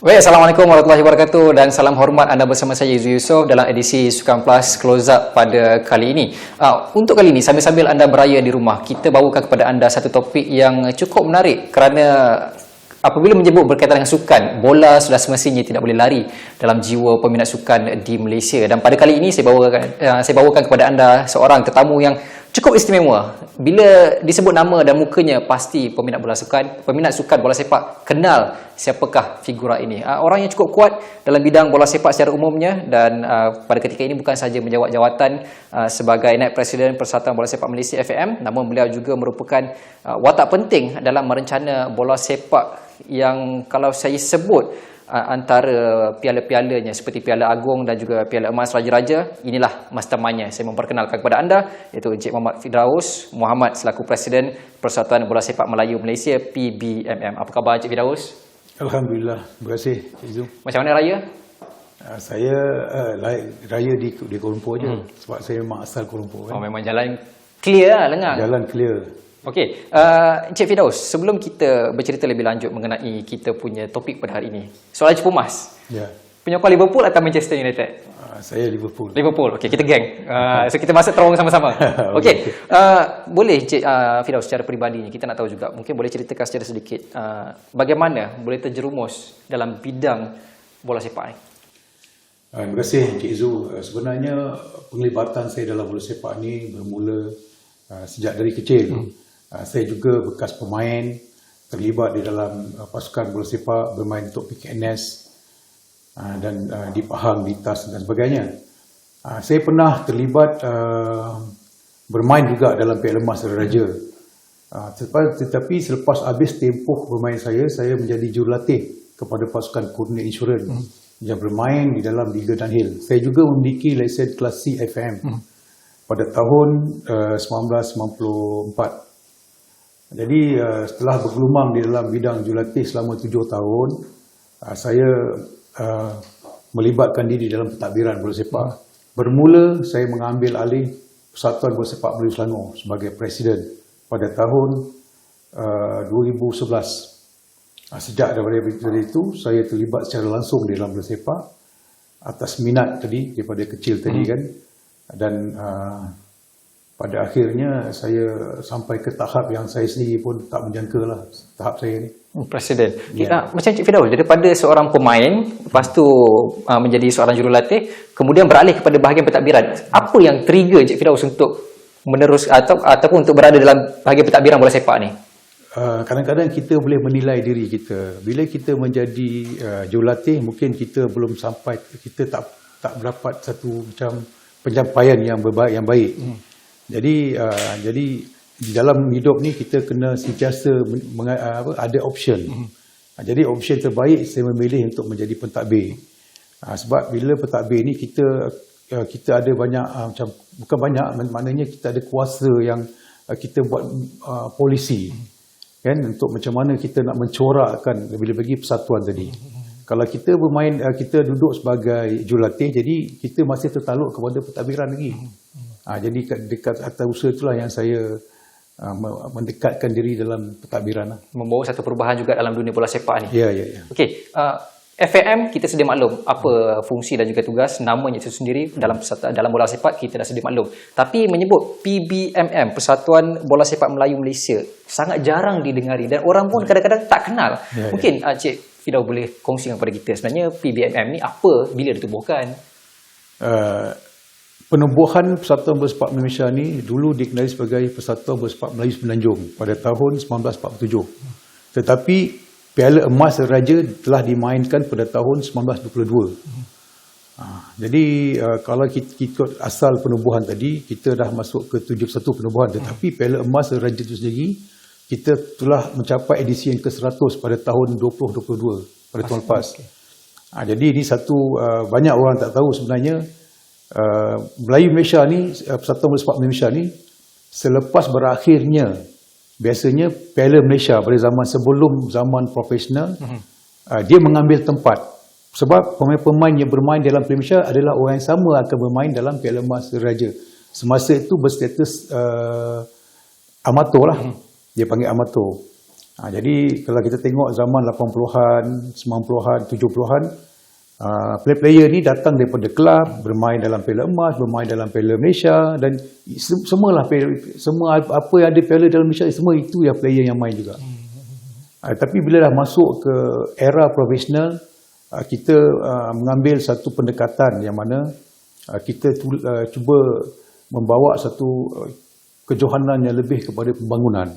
Baik, Assalamualaikum warahmatullahi wabarakatuh dan salam hormat anda bersama saya Izzu Yusof dalam edisi Sukan Plus Close Up pada kali ini. Untuk kali ini, sambil-sambil anda beraya di rumah, kita bawakan kepada anda satu topik yang cukup menarik kerana apabila menyebut berkaitan dengan sukan, bola sudah semestinya tidak boleh lari dalam jiwa peminat sukan di Malaysia. Dan pada kali ini saya bawakan kepada anda seorang tetamu yang cukup istimewa. Bila disebut nama dan mukanya, pasti peminat sukan bola sepak kenal siapakah figura ini. Orang yang cukup kuat dalam bidang bola sepak secara umumnya, dan pada ketika ini bukan sahaja menjawat jawatan sebagai Naib Presiden Persatuan Bola Sepak Malaysia FAM, namun beliau juga merupakan watak penting dalam merencana bola sepak yang kalau saya sebut antara piala-pialanya seperti Piala Agong dan juga Piala Emas Raja-Raja, inilah mastermind-nya. Saya memperkenalkan kepada anda iaitu Encik Muhammad Firdaus Muhammad selaku Presiden Persatuan Bola Sepak Melayu Malaysia PBMM. Apa khabar Encik Firdaus? Alhamdulillah, terima kasih Izzu. Macam mana raya? Saya raya di Kuala Lumpur je, sebab saya memang asal Kuala Lumpur kan. Oh, memang jalan clear lah, lengang. Jalan clear. Okey, Encik Firdaus, sebelum kita bercerita lebih lanjut mengenai kita punya topik pada hari ini, soalan cepumas. Ya. Penyokong Liverpool atau Manchester United? Saya Liverpool. Liverpool. Okey, kita geng. So kita masuk terowong sama-sama. Okey. Boleh Encik Firdaus secara peribadi ni kita nak tahu juga, mungkin boleh ceritakan secara sedikit bagaimana boleh terjerumus dalam bidang bola sepak ni? Terima kasih Encik Izzu. Sebenarnya penglibatan saya dalam bola sepak ni bermula sejak dari kecil. Saya juga bekas pemain, terlibat di dalam pasukan bola sepak, bermain untuk PKNS dan di Pahang, di TAS dan sebagainya. Saya pernah terlibat bermain juga dalam Piala Emas Raja. Tetapi selepas habis tempoh bermain saya menjadi jurulatih kepada pasukan Kurnia Insurans yang bermain di dalam Liga Dunhill. Saya juga memiliki lesen kelas C FAM pada tahun 1994. Jadi setelah bergelumang di dalam bidang jurulatih selama 7 tahun, saya melibatkan diri dalam pentadbiran bola sepak. Bermula saya mengambil alih Persatuan Bola Sepak Melayu Selangor sebagai presiden pada tahun 2011. Sejak daripada itu saya terlibat secara langsung di dalam bola sepak atas minat tadi daripada kecil tadi kan. Dan pada akhirnya saya sampai ke tahap yang saya sendiri pun tak menjangkalah tahap saya ni. Presiden. Macam Encik Firdaus, daripada seorang pemain, lepas tu menjadi seorang jurulatih, kemudian beralih kepada bahagian pentadbiran. Apa yang trigger Encik Firdaus untuk menerus ataupun untuk berada dalam bahagian pentadbiran bola sepak ni? Kadang-kadang kita boleh menilai diri kita. Bila kita menjadi jurulatih, mungkin kita belum sampai, kita tak mendapat satu macam pencapaian yang baik. Jadi di dalam hidup ni kita kena sentiasa ada option. Jadi option terbaik saya memilih untuk menjadi pentadbir. Sebab bila pentadbir ni kita ada banyak macam bukan banyak, maknanya kita ada kuasa yang kita buat polisi kan, untuk macam mana kita nak mencorakkan lebih-lebih persatuan tadi. Kalau kita bermain, kita duduk sebagai jurulatih, jadi kita masih tertaluk kepada pentadbiran lagi. Jadi dekat atas usaha itulah yang saya mendekatkan diri dalam pentadbiran. Membawa satu perubahan juga dalam dunia bola sepak ni. Ya. Okey, FAM kita sedia maklum apa fungsi dan juga tugas, namanya itu sendiri dalam bola sepak kita dah sedia maklum. Tapi menyebut PBMM, Persatuan Bola Sepak Melayu Malaysia, sangat jarang didengari dan orang pun kadang-kadang tak kenal. Mungkin Encik Firdaus boleh kongsikan kepada kita sebenarnya PBMM ni apa, bila ditubuhkan? Penubuhan Persatuan Bola Sepak Malaysia ni dulu dikenali sebagai Persatuan Bola Sepak Melayu Semenanjung pada tahun 1947. Tetapi Piala Emas Raja telah dimainkan pada tahun 1922. Jadi kalau kita ikut asal penubuhan tadi, kita dah masuk ke 71 penubuhan. Tetapi Piala Emas Raja itu sendiri, kita telah mencapai edisi yang ke-100 pada tahun 2022, pada tahun lepas. Jadi ini satu, banyak orang tak tahu sebenarnya, Melayu Malaysia ni, Persatuan Bola Sepak Malaysia ni, selepas berakhirnya biasanya Piala Malaysia pada zaman sebelum zaman profesional, dia mengambil tempat. Sebab pemain-pemain yang bermain dalam Piala Malaysia adalah orang yang sama akan bermain dalam Piala Emas Raja. Semasa itu berstatus amatur lah. Dia panggil amatur. Jadi kalau kita tengok zaman 80-an, 90-an, 70-an, player-player ni datang daripada kelab, bermain dalam Piala Emas, bermain dalam Piala Malaysia dan semualah semua apa yang ada Piala dalam Malaysia, semua itu yang player yang main juga. Tapi bila dah masuk ke era profesional, kita mengambil satu pendekatan yang mana kita cuba membawa satu kejohanan yang lebih kepada pembangunan.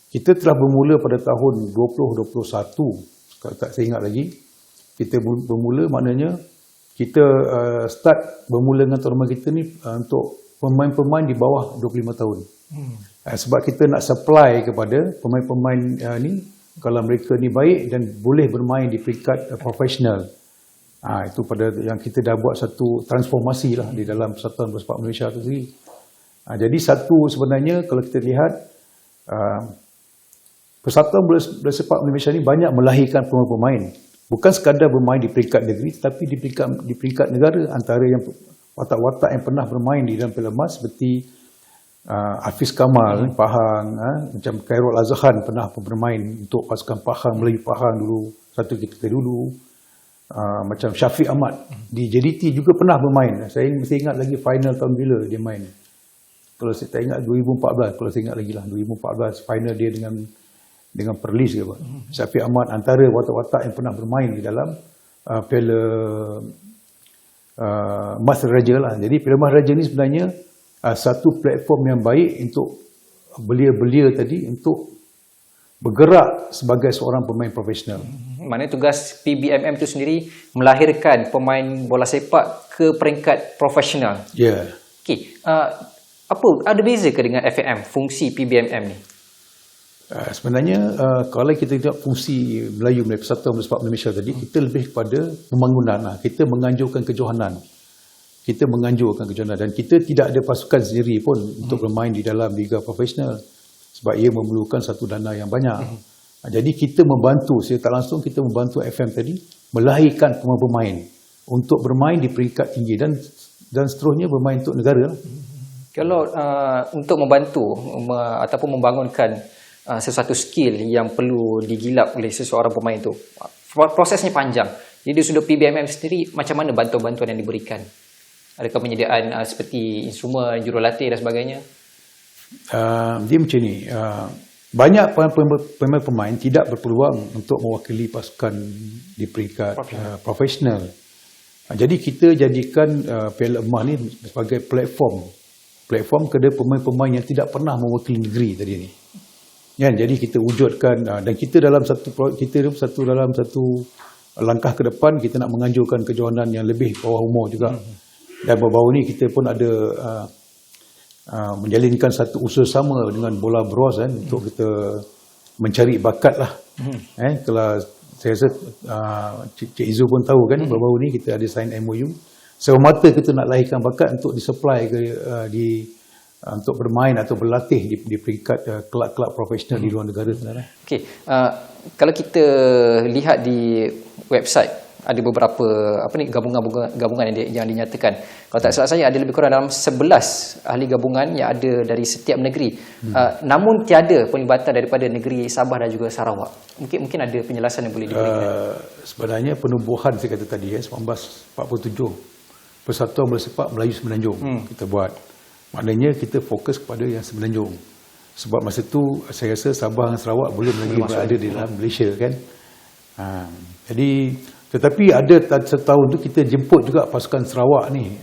Kita telah bermula pada tahun 2021, kalau tak saya ingat lagi. Kita bermula maknanya kita start bermula dengan tournament kita ni untuk pemain-pemain di bawah 25 tahun. Sebab kita nak supply kepada pemain-pemain ni, kalau mereka ni baik dan boleh bermain di peringkat profesional. Itu pada yang kita dah buat satu transformasi lah di dalam Persatuan Bola Sepak Malaysia tu sendiri. Jadi satu sebenarnya kalau kita lihat Persatuan Bola Sepak Malaysia ni banyak melahirkan pemain-pemain. Bukan sekadar bermain di peringkat negeri, tapi di peringkat negara. Antara yang watak-watak yang pernah bermain di dalam Piala Emas seperti Hafiz Kamal, Pahang, macam Khairul Azhan pernah bermain untuk pasukan Pahang, Melayu Pahang dulu, satu ketika dulu. Macam Syafiq Ahmad di JDT juga pernah bermain. Saya masih ingat lagi final tahun bila dia main. Kalau saya tak ingat 2014, kalau saya ingat lagi lah 2014 final dia dengan Perlis ke apa. Syafiq Ahmad antara watak-watak yang pernah bermain di dalam Piala Mas Raja lah. Jadi Piala Mas Raja ni sebenarnya satu platform yang baik untuk belia-belia tadi untuk bergerak sebagai seorang pemain profesional. Maknanya tugas PBMM itu sendiri melahirkan pemain bola sepak ke peringkat profesional. Ya. Yeah. Okey, apa ada beza ke dengan FAM fungsi PBMM ni? Sebenarnya kalau kita tengok fungsi Melayu Persatuan Bola Sepak Malaysia tadi, kita lebih kepada pembangunan. Kita menganjurkan kejohanan. Kita menganjurkan kejohanan dan kita tidak ada pasukan sendiri pun untuk bermain di dalam liga profesional sebab ia memerlukan satu dana yang banyak. Jadi kita membantu, secara tak langsung kita membantu FM tadi melahirkan pemain-pemain untuk bermain di peringkat tinggi dan seterusnya bermain untuk negara. Kalau untuk membantu ataupun membangunkan sesuatu skill yang perlu digilap oleh seseorang pemain itu, prosesnya panjang. Jadi dari sudut PBMM sendiri, macam mana bantuan-bantuan yang diberikan? Adakah penyediaan seperti instrumen, jurulatih dan sebagainya? Dia macam ni. Banyak pemain-pemain tidak berpeluang untuk mewakili pasukan di peringkat profesional. Jadi kita jadikan Piala Emas ni sebagai platform kepada pemain-pemain yang tidak pernah mewakili negeri tadi ni. Jadi kita wujudkan dan kita dalam satu langkah ke depan kita nak menganjurkan kejohanan yang lebih bawah umur juga. Dan baru-baru ni kita pun ada menjalinkan satu usaha sama dengan Bola Bros untuk kita mencari bakat lah. Kalau saya rasa Cik Izu pun tahu kan, baru-baru ni kita ada sign MOU. Semata kita nak lahirkan bakat untuk disupply untuk bermain atau berlatih di peringkat kelab-kelab profesional di luar negara. Okey, kalau kita lihat di website ada beberapa gabungan yang dinyatakan. Kalau tak salah saya ada lebih kurang dalam 11 ahli gabungan yang ada dari setiap negeri. Namun tiada pelibatan daripada negeri Sabah dan juga Sarawak. Mungkin ada penjelasan yang boleh diberikan. Sebenarnya penubuhan saya kata tadi 1947 Persatuan Bola Sepak Melayu Semenanjung kita buat. Maknanya kita fokus kepada yang Semenanjung. Sebab masa tu saya rasa Sabah dan Sarawak belum lagi berada di dalam Malaysia kan. Tetapi ada setahun tu kita jemput juga pasukan Sarawak ni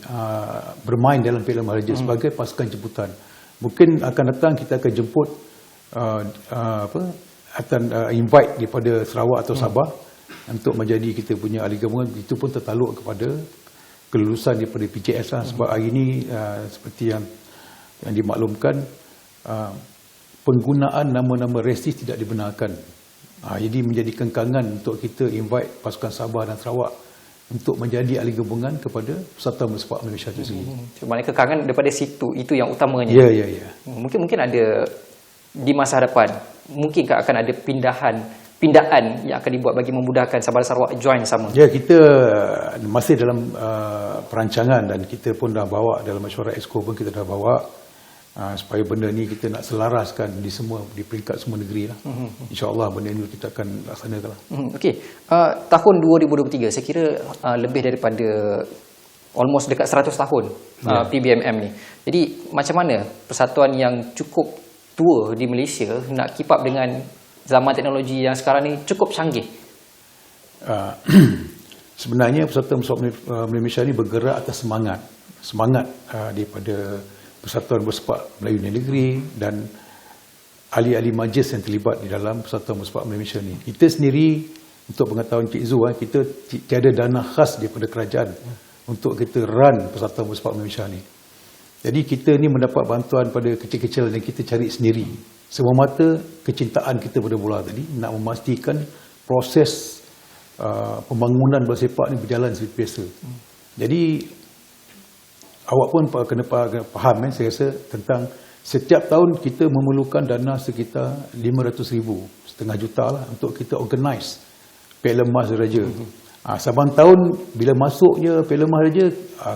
bermain dalam Piala Maharaja sebagai pasukan jemputan. Mungkin akan datang kita akan jemput invite daripada Sarawak atau Sabah untuk menjadi kita punya ahli gabungan. Itu pun tertaluk kepada kelulusan daripada PJS lah. Sebab hari ini seperti yang dimaklumkan penggunaan nama-nama restis tidak dibenarkan. Jadi menjadi kengkangan untuk kita invite pasukan Sabah dan Sarawak untuk menjadi ahli gabungan kepada Persatuan Bola Sepak Malaysia itu sendiri. Maknanya kekangan daripada situ, itu yang utamanya. Ya. Mungkin ada di masa hadapan, mungkinkah akan ada pindaan yang akan dibuat bagi memudahkan Sabah dan Sarawak join sama? Ya, kita masih dalam perancangan dan kita pun dah bawa dalam mesyuarat Exco pun kita dah bawa supaya benda ni kita nak selaraskan di peringkat semua negeri lah. InsyaAllah benda ni kita akan laksanakan lah. Okey, tahun 2023 saya kira lebih daripada almost dekat 100 tahun PBMM ni. Jadi macam mana persatuan yang cukup tua di Malaysia nak keep up dengan zaman teknologi yang sekarang ni cukup canggih? Sebenarnya Persatuan Bersepak Malaysia ni bergerak atas semangat daripada Persatuan Bersepak Melayu Negeri dan ahli-ahli majlis yang terlibat di dalam Persatuan Bersepak Malaysia ni. Kita sendiri, untuk pengetahuan Cik Zu, kita tiada dana khas daripada kerajaan untuk kita run Persatuan Bersepak Malaysia ni. Jadi kita ni mendapat bantuan pada kecil-kecil dan kita cari sendiri. Semata-mata kecintaan kita pada bola tadi nak memastikan proses pembangunan bola sepak ni berjalan seperti biasa. Jadi awak pun kena faham saya rasa tentang setiap tahun kita memerlukan dana sekitar 500,000, setengah juta lah untuk kita organize Piala Emas Raja. Saban tahun bila masuknya Piala Emas Raja,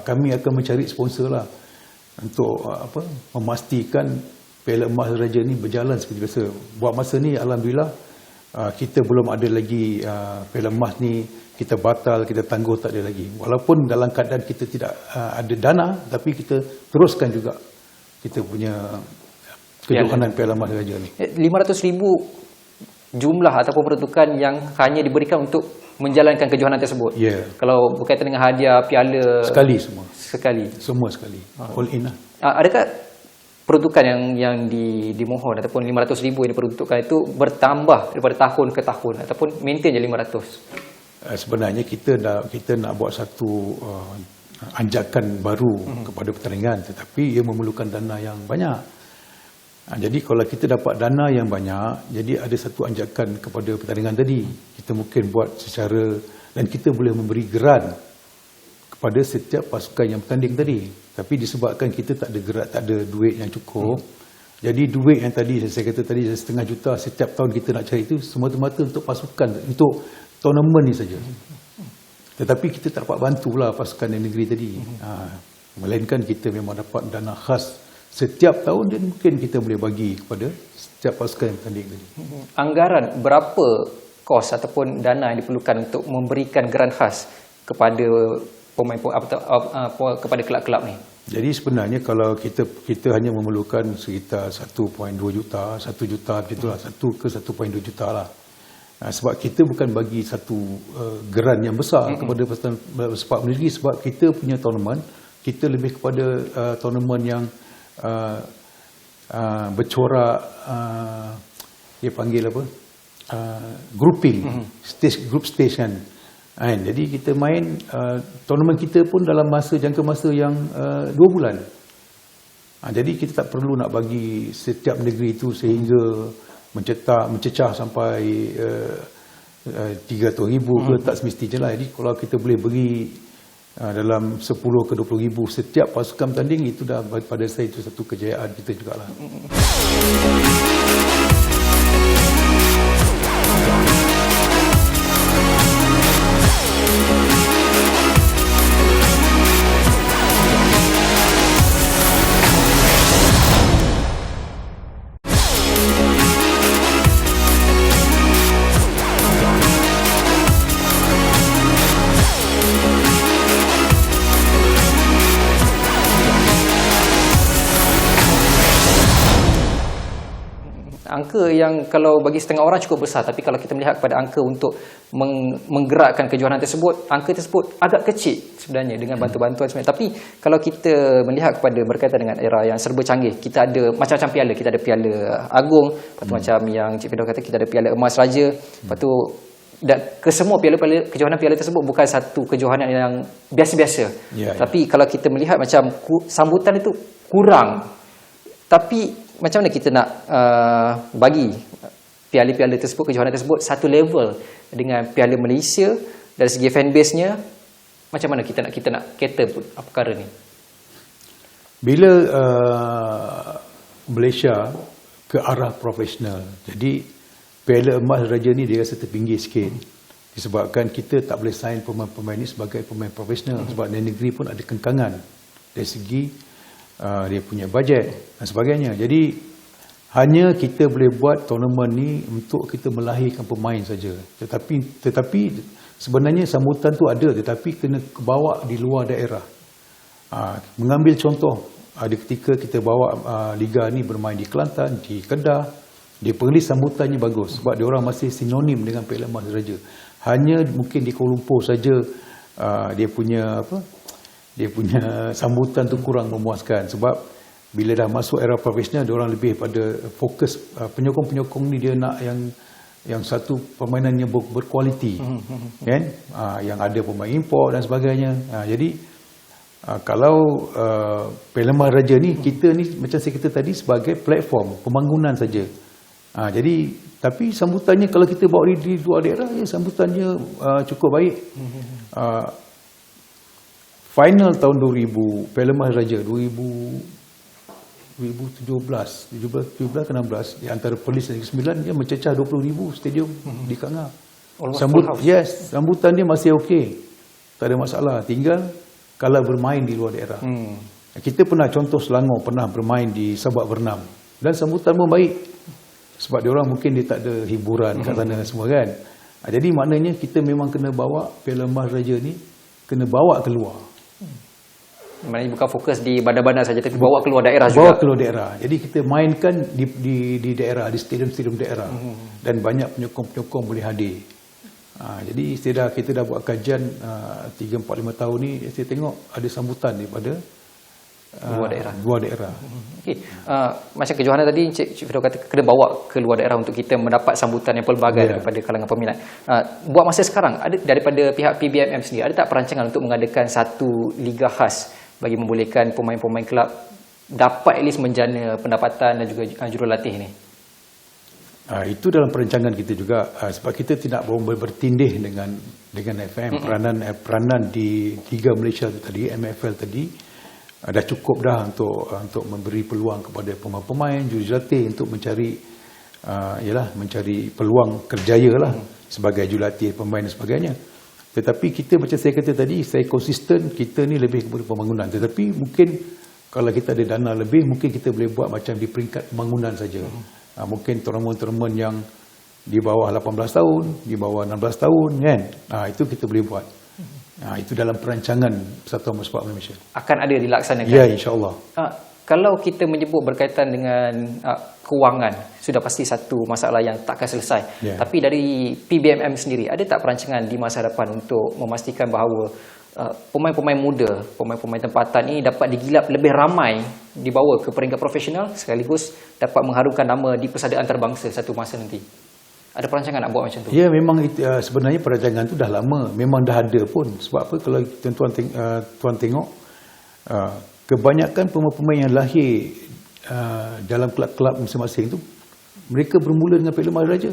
kami akan mencari sponsor lah untuk memastikan Piala Emas Raja ni berjalan seperti biasa. Buat masa ni alhamdulillah kita belum ada lagi Piala Emas ni kita batal, kita tangguh, tak ada lagi. Walaupun dalam keadaan kita tidak ada dana, tapi kita teruskan juga kita punya kejohanan Piala Emas Raja ni. 500,000 jumlah ataupun peruntukan yang hanya diberikan untuk menjalankan kejohanan tersebut. Ya. Kalau berkaitan dengan hadiah piala Sekali semua. Sekali. Semua sekali. All in lah. Adakah peruntukan yang dimohon ataupun 500,000 yang diperuntukkan itu bertambah daripada tahun ke tahun ataupun maintain je 500? Sebenarnya kita nak buat satu anjakan baru kepada pertandingan, tetapi ia memerlukan dana yang banyak. Jadi kalau kita dapat dana yang banyak, jadi ada satu anjakan kepada pertandingan tadi. Kita mungkin buat secara, dan kita boleh memberi geran kepada setiap pasukan yang bertanding tadi. Tapi disebabkan kita tak ada gerak, tak ada duit yang cukup, jadi duit yang tadi saya kata tadi 1,5 juta setiap tahun kita nak cari itu semata-mata untuk pasukan, untuk tournament ni saja. Tetapi kita tak dapat bantulah pasukan yang negeri tadi. Melainkan kita memang dapat dana khas setiap tahun dan mungkin kita boleh bagi kepada setiap pasukan yang bertanding tadi. Anggaran berapa kos ataupun dana yang diperlukan untuk memberikan geran khas kepada pemain kepada kelab-kelab ni? Jadi sebenarnya kalau kita hanya memerlukan sekitar 1.2 juta, 1 juta begitulah, 1 ke 1.2 juta lah. Sebab kita bukan bagi satu geran yang besar kepada Persatuan Bersepak Negeri, sebab kita punya tournament, kita lebih kepada tournament yang bercorak, dia panggil apa, grouping, group stage kan. Jadi kita main tournament kita pun dalam jangka masa yang 2 bulan. Jadi kita tak perlu nak bagi setiap negeri itu sehingga mencecah sampai 300,000 ke, tak semestinya lah. Jadi kalau kita boleh beri dalam 10 ke 20,000 setiap pasukan bertanding, itu dah pada saya itu satu kejayaan kita jugalah. Angka yang kalau bagi setengah orang cukup besar, tapi kalau kita melihat kepada angka untuk menggerakkan kejohanan tersebut, angka tersebut agak kecil sebenarnya dengan bantuan-bantuan sebenarnya. Tapi kalau kita melihat kepada berkaitan dengan era yang serba canggih, kita ada macam-macam piala. Kita ada Piala Agong, lepas tu macam yang Cik Fidaw kata, kita ada Piala Emas Raja, lepas tu dan kesemua kejohanan piala tersebut bukan satu kejohanan yang biasa-biasa. Tapi kalau kita melihat macam sambutan itu kurang. Tapi macam mana kita nak bagi piala-piala tersebut, kejohanan tersebut satu level dengan Piala Malaysia dari segi fanbase-nya? Macam mana kita nak cater perkara ni? Bila Malaysia ke arah profesional, jadi Piala Emas Raja ni dia rasa terpinggir sikit disebabkan kita tak boleh sign pemain-pemain ni sebagai pemain profesional, sebab di negeri pun ada kengkangan dari segi dia punya bajet dan sebagainya. Jadi hanya kita boleh buat tournament ni untuk kita melahirkan pemain saja. Tetapi sebenarnya sambutan tu ada, tetapi kena bawa di luar daerah. Mengambil contoh, ada ketika kita bawa liga ni bermain di Kelantan, di Kedah, di Perlis sambutannya bagus sebab dia orang masih sinonim dengan Piala Emas Raja. Hanya mungkin di Kuala Lumpur saja dia punya sambutan tu kurang memuaskan sebab bila dah masuk era profesional dia orang lebih pada fokus penyokong-penyokong ni dia nak yang satu permainan yang berkualiti, kan, yang ada pemain import dan sebagainya. Jadi kalau Piala Emas Raja ni kita ni macam saya kata tadi sebagai platform pembangunan saja. Jadi tapi sambutannya kalau kita bawa di luar daerah ya sambutannya cukup baik. Final tahun 2000 Piala Emas Raja 2017 ke 16 di antara Perlis dan Negeri Sembilan dia mencecah 20,000 stadium di Kanga. Sambutan dia masih okey. Tak ada masalah. Tinggal kalau bermain di luar daerah. Kita pernah contoh Selangor pernah bermain di Sabak Bernam dan sambutan pun baik. Sebab dia orang mungkin dia tak ada hiburan kat sana semua kan. Jadi maknanya kita memang kena bawa Piala Emas Raja ni kena bawa keluar. Maknanya bukan fokus di bandar-bandar saja tapi bawa keluar daerah juga. Bawa keluar daerah. Jadi kita mainkan di daerah, di stadium-stadium daerah. Dan banyak penyokong-penyokong boleh hadir. Jadi kita dah buat kajian 3, 4, 5 tahun ni saya tengok ada sambutan daripada luar daerah. Okey. Macam kejohanan tadi Cik Firdaus kata kena bawa ke luar daerah untuk kita mendapat sambutan yang pelbagai daripada kalangan peminat. Buat masa sekarang ada daripada pihak PBMM sendiri ada tak perancangan untuk mengadakan satu liga khas bagi membolehkan pemain-pemain kelab dapat at least menjana pendapatan dan juga jurulatih ni? Itu dalam perancangan kita juga sebab kita tidak mahu bertindih dengan FM. Peranan di Liga Malaysia tadi, MFL tadi dah cukup dah untuk memberi peluang kepada pemain-pemain jurulatih untuk mencari peluang kerjaya lah sebagai jurulatih pemain dan sebagainya. Tetapi kita macam saya kata tadi, saya konsisten kita ni lebih kepada pembangunan. Tetapi mungkin kalau kita ada dana lebih mungkin kita boleh buat macam di peringkat pembangunan saja. Mungkin tournament-tournament yang di bawah 18 tahun, di bawah 16 tahun kan. Itu kita boleh buat. Itu dalam perancangan Persatuan Bola Malaysia. Akan ada dilaksanakan? Ya, insya-Allah. Kalau kita menyebut berkaitan dengan kewangan, sudah pasti satu masalah yang takkan selesai. Tapi dari PBMM sendiri, ada tak perancangan di masa depan untuk memastikan bahawa pemain-pemain muda, pemain-pemain tempatan ini dapat digilap lebih ramai, dibawa ke peringkat profesional sekaligus dapat mengharumkan nama di persadiaan antarabangsa satu masa nanti? Ada perancangan nak buat macam tu? Ya, memang sebenarnya perancangan tu dah lama, memang dah ada pun. Sebab apa kalau tuan tengok kebanyakan pemain-pemain yang lahir dalam kelab-kelab masing-masing tu mereka bermula dengan Piala Emas Raja.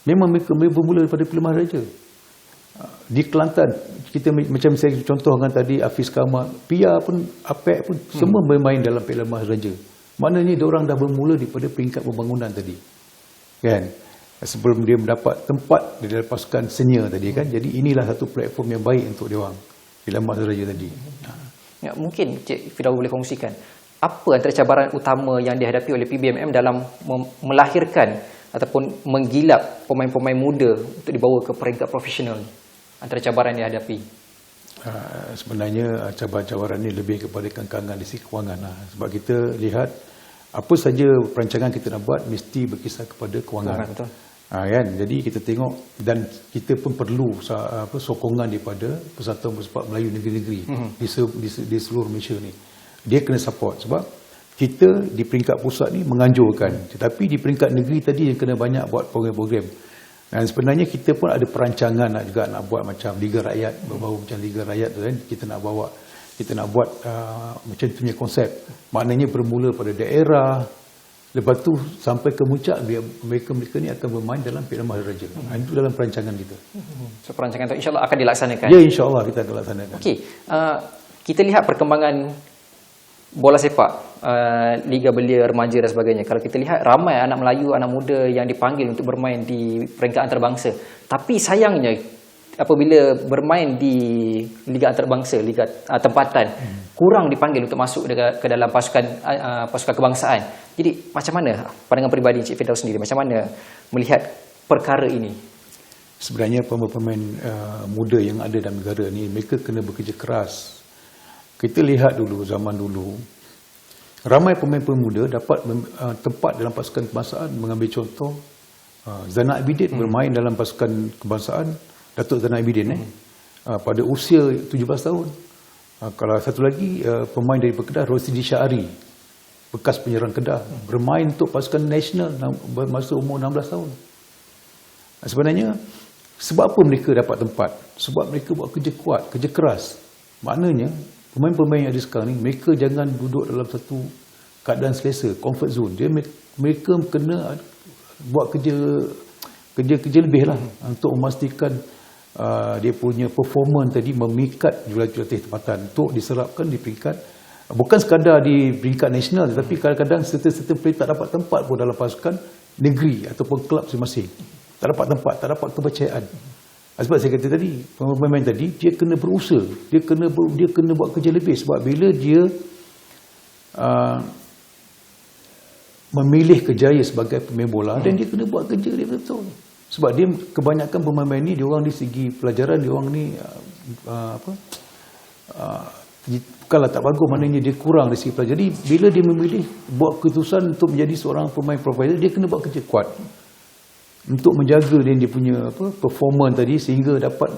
Memang mereka bermula daripada Piala Emas Raja. Di Kelantan kita macam saya contohkan tadi Hafiz Kamal, Pia pun, Apek pun semua bermain dalam Piala Emas Raja. Maknanya dia orang dah bermula daripada peringkat pembangunan tadi. Kan? Sebelum dia mendapat tempat di dalam pasukan senior tadi kan. Jadi inilah satu platform yang baik untuk dia orang. Piala Emas Raja tadi. Ya, mungkin Cik Firdaus boleh kongsikan apa antara cabaran utama yang dihadapi oleh PBMM dalam melahirkan ataupun menggilap pemain-pemain muda untuk dibawa ke peringkat profesional ni? Antara cabaran yang dihadapi? Sebenarnya cabaran-cabaran ini lebih kepada kengkangan di sisi kewangan. Sebab kita lihat apa saja perancangan kita nak buat mesti berkisar kepada kewangan. Betul. Kan? Jadi kita tengok dan kita pun perlu sokongan daripada Persatuan Bersepak Melayu negeri-negeri di seluruh Malaysia ni. Dia kena support sebab kita di peringkat pusat ni menganjurkan, tetapi di peringkat negeri tadi yang kena banyak buat program-program. Dan sebenarnya kita pun ada perancangan nak buat macam Liga Rakyat, berbau macam Liga Rakyat tu kan, kita nak buat macam tu punya konsep. Maknanya bermula pada daerah, lepas tu sampai ke muncak mereka ni akan bermain dalam Piala Emas Raja. Itu dalam perancangan kita. So perancangan itu insya-Allah akan dilaksanakan. Ya, insya-Allah kita akan laksanakan. Okey, kita lihat perkembangan bola sepak, Liga Belia Remaja dan sebagainya. Kalau kita lihat ramai anak Melayu, anak muda yang dipanggil untuk bermain di peringkat antarabangsa. Tapi sayangnya apabila bermain di liga antarabangsa, liga tempatan, kurang dipanggil untuk masuk ke dalam pasukan kebangsaan. Jadi macam mana pandangan peribadi Encik Firdaus sendiri, macam mana melihat perkara ini? Sebenarnya pemain-pemain muda yang ada dalam negara ni, mereka kena bekerja keras. Kita lihat dulu, zaman dulu, ramai pemain-pemain muda dapat tempat dalam pasukan kebangsaan. Mengambil contoh, Zainal Abidin bermain dalam pasukan kebangsaan, Datuk Zainal Abidin pada usia 17 tahun. Kalau satu lagi, pemain dari Kedah, Rosidi Syahari, bekas penyerang Kedah, bermain untuk pasukan nasional masa umur 16 tahun. Sebenarnya, sebab apa mereka dapat tempat? Sebab mereka buat kerja kuat, kerja keras. Maknanya, pemain-pemain yang ada sekarang ni, mereka jangan duduk dalam satu keadaan selesa, comfort zone. Mereka kena buat kerja lebih lah untuk memastikan dia punya performance tadi memikat jurulatih tempatan untuk diserapkan di peringkat, bukan sekadar di peringkat nasional, tetapi kadang-kadang serta-serta player tak dapat tempat pun dalam pasukan negeri ataupun kelab masing-masing. Tak dapat tempat, tak dapat kepercayaan. Sebab saya kata tadi, pemain tadi dia kena berusaha, dia kena buat kerja lebih. Sebab bila dia memilih kerjaya sebagai pemain bola, dan dia kena buat kerja dia betul. Sebab dia kebanyakan pemain ni, dia orang di segi pelajaran, dia orang ni bukanlah tak bagus, maknanya dia kurang dari segi pelajaran. Jadi bila dia memilih buat keputusan untuk menjadi seorang pemain profesional, dia kena buat kerja kuat untuk menjaga dia punya performance tadi, sehingga dapat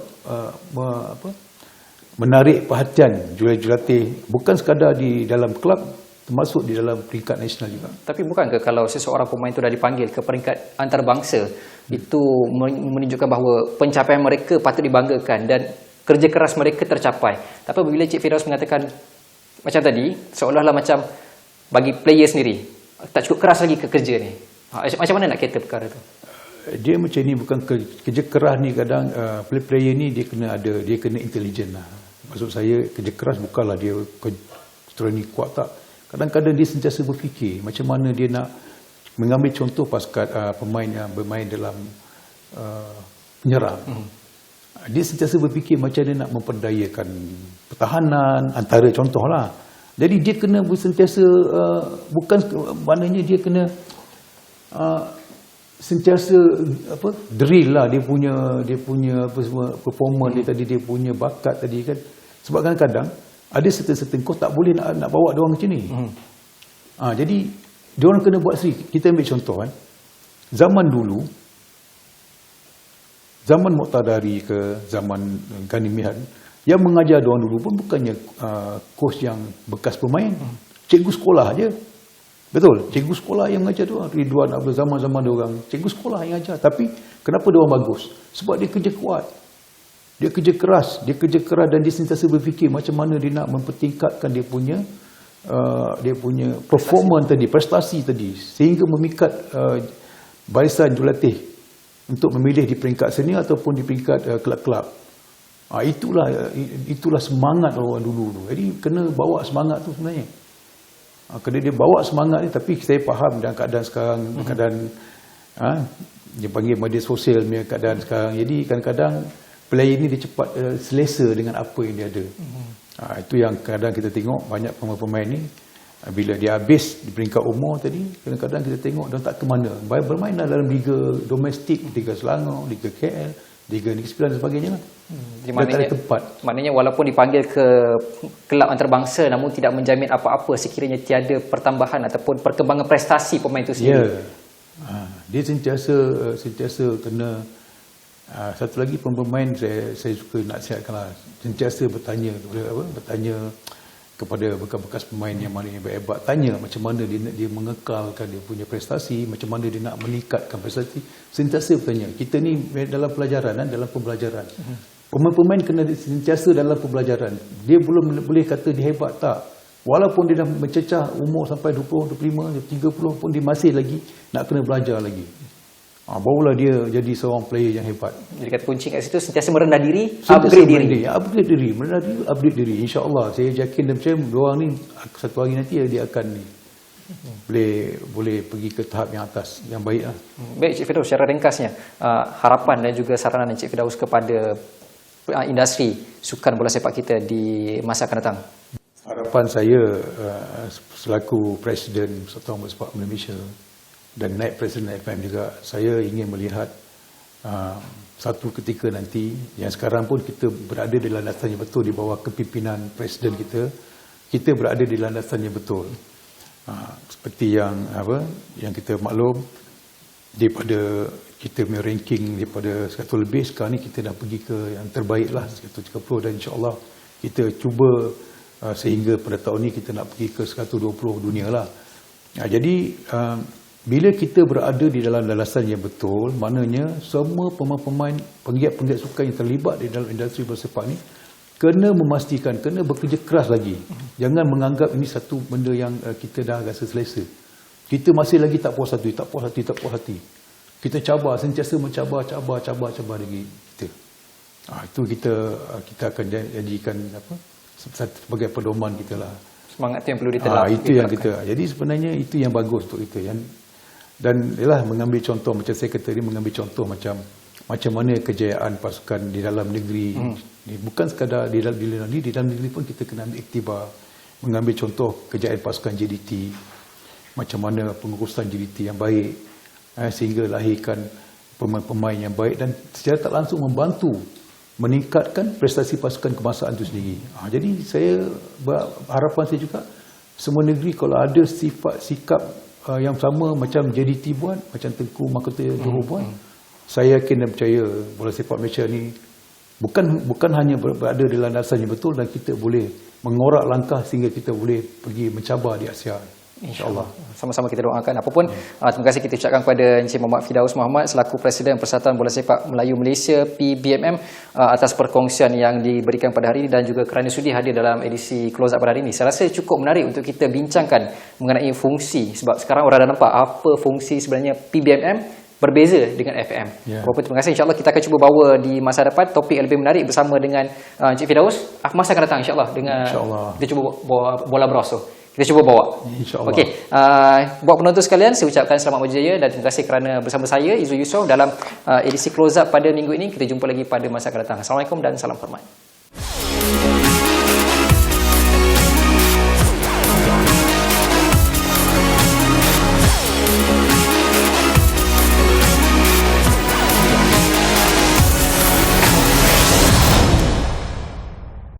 menarik perhatian jurulatih, bukan sekadar di dalam kelab, termasuk di dalam peringkat nasional juga. Tapi bukankah kalau seseorang pemain itu dah dipanggil ke peringkat antarabangsa, itu menunjukkan bahawa pencapaian mereka patut dibanggakan dan kerja keras mereka tercapai. Tapi bila Cik Firdaus mengatakan macam tadi, seolah-olah macam bagi player sendiri tak cukup keras lagi ke kerja ni. Macam mana nak kata perkara tu? Dia macam ni, bukan kerja keras ni. Kadang player ni dia kena intelijen lah. Maksud saya, kerja keras bukanlah dia training kuat, tak. Kadang-kadang dia sentiasa berfikir macam mana dia nak mengambil contoh pasukan pemain yang bermain dalam penyerang. Dia sentiasa berfikir macam dia nak memperdayakan pertahanan, antara contohlah. Jadi dia kena sentiasa bukan maknanya dia kena sentiasa drill lah dia punya apa semua performance dia tadi, dia punya bakat tadi kan. Sebab kadang-kadang ada serta-serta kau tak boleh nak bawa dia orang macam ni. Jadi dia orang kena buat sendiri. Kita ambil contoh kan. Zaman dulu, zaman Muqtadari ke zaman Ghani Mihan, yang mengajar dia orang dulu pun bukannya coach yang bekas pemain, cikgu sekolah aja. Betul, cikgu sekolah yang mengajar dia orang. Ridwan Abdul, zaman-zaman dia orang, cikgu sekolah yang ajar. Tapi kenapa dia orang bagus? Sebab dia kerja kuat. Dia kerja keras dan dia sentiasa berfikir macam mana dia nak mempertingkatkan dia punya performance tadi, prestasi tadi, sehingga memikat barisan jurulatih untuk memilih di peringkat senior ataupun di peringkat kelab-kelab. Itulah semangat orang dulu. Jadi kena bawa semangat tu sebenarnya. Kena dia bawa semangat ni, tapi saya faham dalam keadaan sekarang, keadaan dia panggil media sosial punya keadaan sekarang. Jadi kadang-kadang player ni dia cepat selesa dengan apa yang dia ada. Itu yang kadang kita tengok banyak pemain-pemain ni, bila dia habis di peringkat umur tadi, kadang-kadang kita tengok dia tak ke mana. Bermain dalam liga domestik, Liga Selangor, Liga KL, Liga Negeri Sembilan dan sebagainya lah. Maknanya walaupun dipanggil ke kelab antarabangsa, namun tidak menjamin apa-apa sekiranya tiada pertambahan ataupun perkembangan prestasi pemain itu sendiri. Dia sentiasa kena. Satu lagi pemain saya suka nasihatkanlah, sentiasa bertanya kepada bekas-bekas pemain yang mana yang hebat, tanya macam mana dia mengekalkan dia punya prestasi, macam mana dia nak meningkatkan prestasi. Sentiasa bertanya. Kita ni dalam pelajaran, dalam pembelajaran. Pemain-pemain kena sentiasa dalam pembelajaran. Dia belum boleh kata dia hebat, tak. Walaupun dia dah mencecah umur sampai 20, 25, 30 pun dia masih lagi nak kena belajar lagi. Barulah dia jadi seorang player yang hebat. Jadi kata kunci kat situ sentiasa merendah diri, upgrade diri. Upgrade diri. InsyaAllah saya yakin dan percaya diorang ni satu hari nanti dia akan ni. boleh pergi ke tahap yang atas, yang baik lah. Baik Cik Firdaus, secara ringkasnya harapan dan juga saranan Cik Firdaus kepada industri sukan bola sepak kita di masa akan datang. Harapan saya selaku Presiden Persatuan Bola Sepak Malaysia dan naib Presiden FM juga, saya ingin melihat satu ketika nanti, yang sekarang pun kita berada di landasan yang betul di bawah kepimpinan Presiden kita berada di landasan yang betul. Seperti yang kita maklum, daripada kita punya ranking daripada 100 lebih, sekarang ni kita dah pergi ke yang terbaik lah, 130, dan insyaAllah kita cuba sehingga pada tahun ni kita nak pergi ke 120 dunia lah. Jadi bila kita berada di dalam landasan yang betul, maknanya semua pemain-pemain, penggiat-penggiat sukan yang terlibat di dalam industri bola sepak ni kena memastikan, kena bekerja keras lagi. Jangan menganggap ini satu benda yang kita dah rasa selesa. Kita masih lagi tak puas hati. Kita cabar, sentiasa mencabar lagi kita. Itu kita akan jadikan sebagai pedoman kita lah. Semangat itu yang perlu diterapkan. Itu yang kita. Jadi sebenarnya itu yang bagus untuk kita. Dan ialah mengambil contoh, macam saya kata ni, mengambil contoh macam mana kejayaan pasukan di dalam negeri. Bukan sekadar di dalam negeri pun kita kena ambil iktibar. Mengambil contoh kejayaan pasukan JDT. Macam mana pengurusan JDT yang baik, sehingga lahirkan pemain-pemain yang baik dan secara tak langsung membantu meningkatkan prestasi pasukan kebangsaan itu sendiri. Jadi harapan saya juga, semua negeri kalau ada sikap yang sama macam JDT buat, macam Tengku Mahkota Johor buat, saya yakin dan percaya bola sepak Malaysia ni bukan hanya berada di landasan yang betul, dan kita boleh mengorak langkah sehingga kita boleh pergi mencabar di Asia. InsyaAllah. Sama-sama kita doakan. Apapun, terima kasih kita ucapkan kepada Encik Muhammad Firdaus Muhammad selaku Presiden Persatuan Bola Sepak Melayu Malaysia PBMM atas perkongsian yang diberikan pada hari ini dan juga kerana sudi hadir dalam edisi Close Up pada hari ini. Saya rasa cukup menarik untuk kita bincangkan mengenai fungsi, sebab sekarang orang dah nampak apa fungsi sebenarnya PBMM berbeza dengan FM. Walaupun terima kasih, insyaAllah kita akan cuba bawa di masa depan topik yang lebih menarik bersama dengan Encik Firdaus masa akan datang, insyaAllah, dengan kita cuba bola bros. Kita cuba bawa. InsyaAllah. Okey, buat penonton sekalian, saya ucapkan selamat berjaya dan terima kasih kerana bersama saya, Izul Yusof, dalam edisi Close Up pada minggu ini. Kita jumpa lagi pada masa akan datang. Assalamualaikum dan salam hormat.